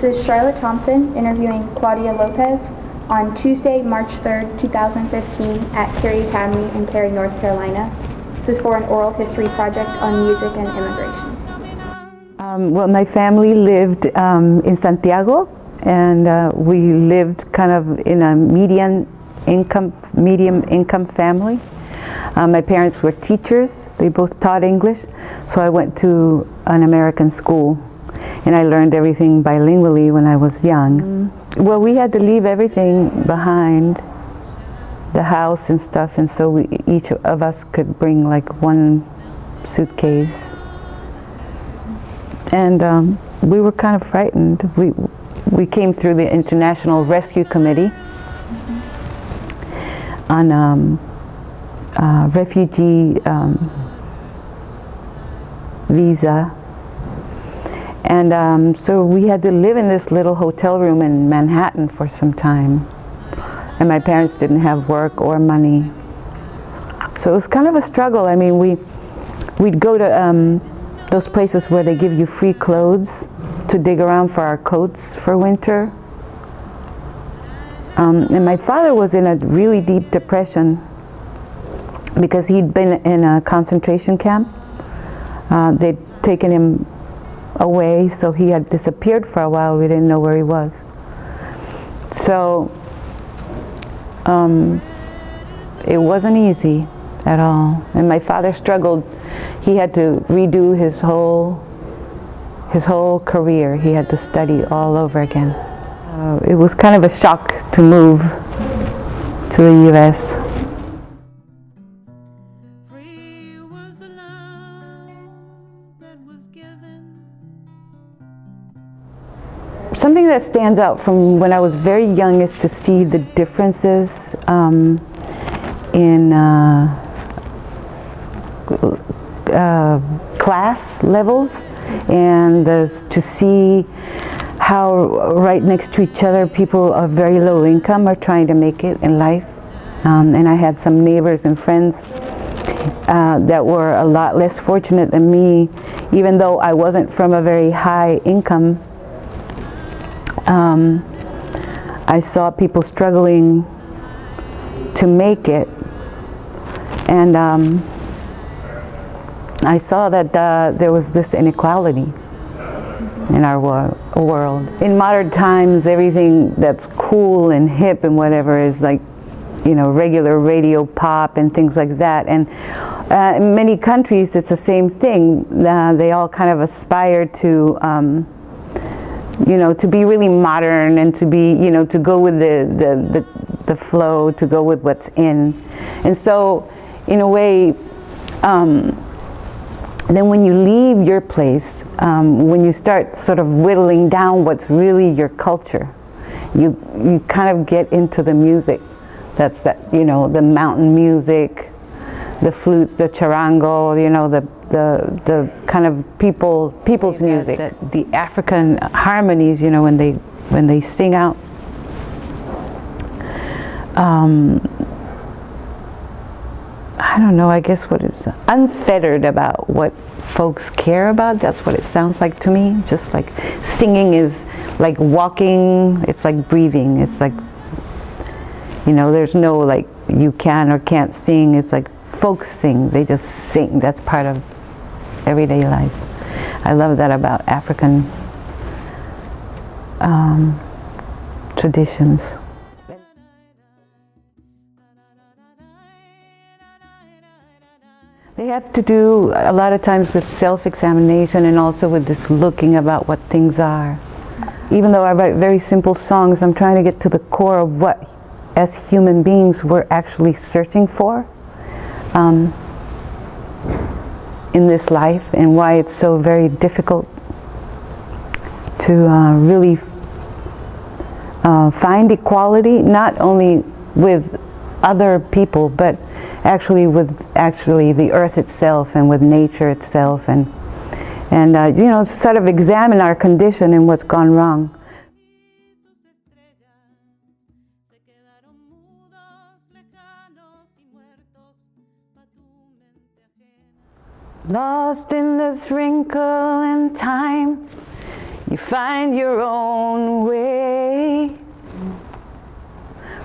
is Charlotte Thompson interviewing Claudia Lopez on Tuesday, March 3rd, 2015 at Cary Academy in Cary, North Carolina. This is for an oral history project on music and immigration. Well, my family lived in Santiago, and we lived kind of in a medium income family. My parents were teachers. They both taught English, so I went to an American school, and I learned everything bilingually when I was young. Well, we had to leave everything behind, the house and stuff, and so each of us could bring like one suitcase. And we were kind of frightened. We came through the International Rescue Committee on refugee visa, and so we had to live in this little hotel room in Manhattan for some time, and my parents didn't have work or money, so it was kind of a struggle. I mean, we'd go to those places where they give you free clothes to dig around for our coats for winter. And my father was in a really deep depression because he'd been in a concentration camp. They'd taken him away, so he had disappeared for a while. We didn't know where he was. So it wasn't easy at all. And my father struggled. He had to redo his whole career. He had to study all over again. It was kind of a shock to move to the U.S. Something that stands out from when I was very young is to see the differences in class levels, and to see how right next to each other people of very low income are trying to make it in life. And I had some neighbors and friends that were a lot less fortunate than me, even though I wasn't from a very high income. I saw people struggling to make it, and I saw that there was this inequality in our world. In modern times, everything that's cool and hip and whatever is like, you know, regular radio pop and things like that. And in many countries, it's the same thing. They all kind of aspire to, you know, to be really modern and to be, you know, to go with the flow, to go with what's in. And so, in a way, then when you leave your place, when you start sort of whittling down what's really your culture, you kind of get into the music. That's that, you know, the mountain music, the flutes, the charango, you know, the kind of people's music, the African harmonies, you know, when they sing out. I don't know, I guess what it's unfettered about what folks care about. That's what it sounds like to me. Just like singing is like walking, it's like breathing. It's like, you know, there's no like you can or can't sing. It's like folks sing, they just sing. That's part of everyday life. I love that about African traditions. They have to do a lot of times with self-examination and also with this looking about what things are. Even though I write very simple songs, I'm trying to get to the core of what, as human beings, we're actually searching for in this life, and why it's so very difficult to really find equality, not only with other people, but actually with the earth itself and with nature itself, and you know, sort of examine our condition and what's gone wrong. Lost in this wrinkle in time, You find your own way,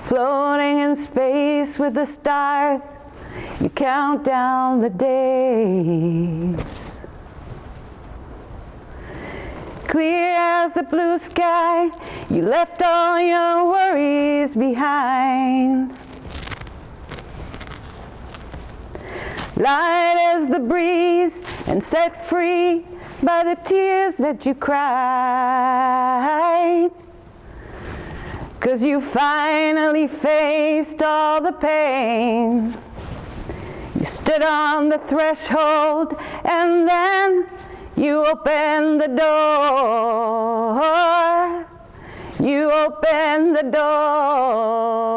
floating in space with the stars. You count down the days, clear as the blue sky. You left all your worries behind. Light as the breeze and set free by the tears that you cried. 'Cause you finally faced all the pain. You stood on the threshold and then you opened the door. You opened the door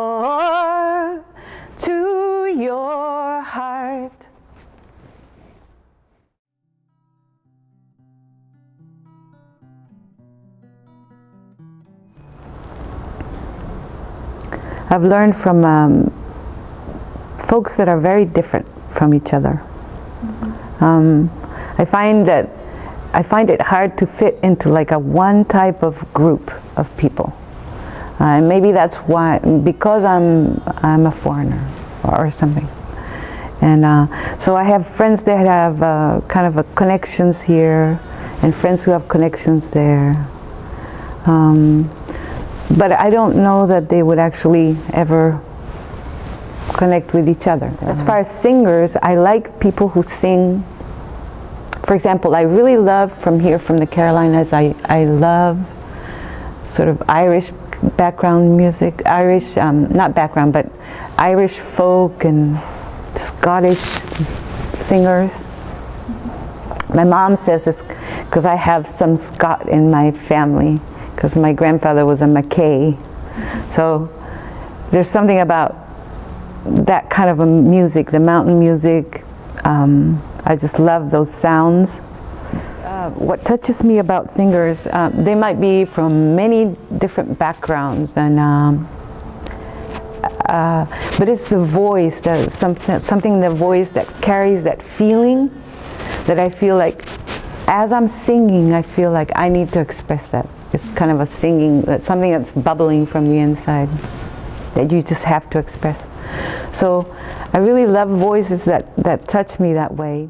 to your heart. I've learned from folks that are very different from each other. I find it hard to fit into like a one type of group of people. And maybe that's why, because I'm a foreigner or something. And so I have friends that have kind of connections here and friends who have connections there. But I don't know that they would actually ever connect with each other. As far as singers, I like people who sing. For example, I really love from the Carolinas, I love sort of Irish background music, Irish, not background, but Irish folk and Scottish singers. My mom says this because I have some Scot in my family, because my grandfather was a Mackay. So there's something about that kind of a music, the mountain music. I just love those sounds. What touches me about singers, they might be from many different backgrounds, and but it's the voice, something in the voice that carries that feeling that I feel like as I'm singing, I feel like I need to express that. It's kind of a singing, something that's bubbling from the inside that you just have to express. So I really love voices that touch me that way.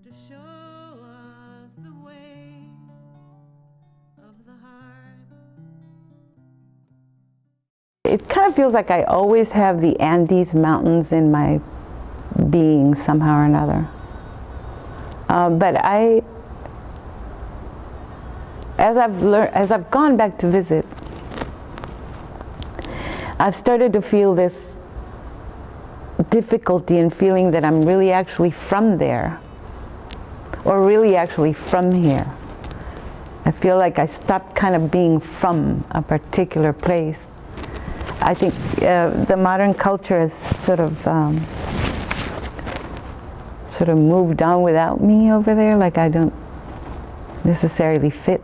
To show us the way of the heart. It kind of feels like I always have the Andes Mountains in my being somehow or another. But as I've gone back to visit, I've started to feel this difficulty in feeling that I'm really actually from there, or really actually from here. I feel like I stopped kind of being from a particular place. I think the modern culture has sort of moved on without me over there, like I don't necessarily fit